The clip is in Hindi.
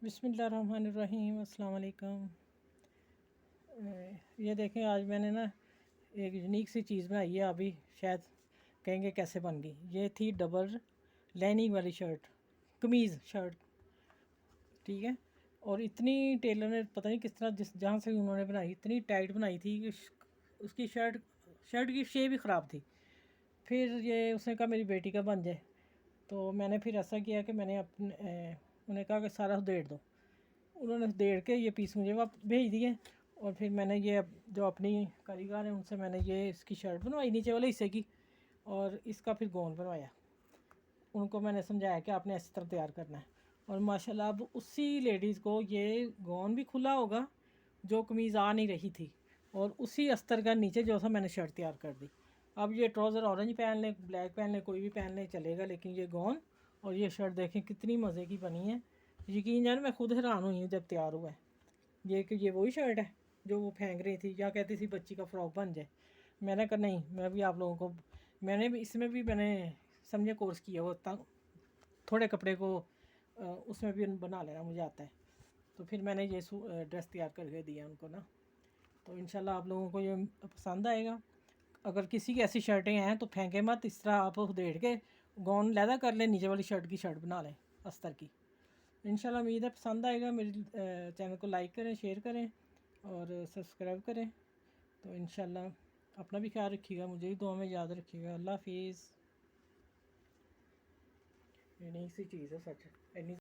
बिस्मिल्लाहिर्रहमानिर्रहीम, अस्सलाम वालेकुम। ये देखें, आज मैंने ना एक यूनिक सी चीज़ बनाई है। अभी शायद कहेंगे कैसे बन गई। ये थी डबल लाइनिंग वाली शर्ट, कमीज़ शर्ट, ठीक है। और इतनी टेलर ने पता नहीं किस तरह जिस जहाँ से उन्होंने बनाई, इतनी टाइट बनाई थी कि उसकी शर्ट की शेप ही ख़राब थी। फिर ये उसने कहा मेरी बेटी का बन जाए, तो मैंने फिर ऐसा किया कि मैंने उन्हें कहा कि सारा उधेड़ दो। उन्होंने देड़ के ये पीस मुझे वापस भेज दिए। और फिर मैंने ये जो अपनी कारीगर हैं उनसे मैंने ये इसकी शर्ट बनवाई नीचे वाले हिस्से की, और इसका फिर गौन बनवाया। उनको मैंने समझाया कि आपने इस तरह तैयार करना है। और माशाल्लाह अब उसी लेडीज़ को ये गौन भी खुला होगा जो कमीज़ आ नहीं रही थी, और उसी अस्तर का नीचे जो था मैंने शर्ट तैयार कर दी। अब ये ट्राउज़र ऑरेंज पहन लें, ब्लैक पहन लें, कोई भी पहन लें चलेगा, लेकिन ये गौन और ये शर्ट देखें कितनी मज़े की बनी है। यकीन जान मैं खुद हैरान हुई हूँ जब तैयार हुआ है ये, कि ये वही शर्ट है जो वो फेंक रही थी या कहती थी बच्ची का फ्रॉक बन जाए। मैंने कहा नहीं, मैं भी आप लोगों को, मैंने भी इसमें भी मैंने समझे कोर्स किया होता, थोड़े कपड़े को उसमें भी बना लेना मुझे आता है। तो फिर मैंने ये ड्रेस तैयार करके दिया उनको ना। तो इंशाल्लाह आप लोगों को ये पसंद आएगा। अगर किसी की ऐसी शर्टें हैं तो फेंके मत, इस तरह आप उधेड़ के गौन लैदा कर लें, नीचे वाली शर्ट की शर्ट बना लें अस्तर की। इंशाल्लाह उम्मीद है पसंद आएगा। मेरी चैनल को लाइक करें, शेयर करें और सब्सक्राइब करें। तो इंशाल्लाह अपना भी ख्याल रखिएगा, मुझे भी दुआ में याद रखिएगा। अल्लाह हाफिज़। ये नई सी चीज़ है सच।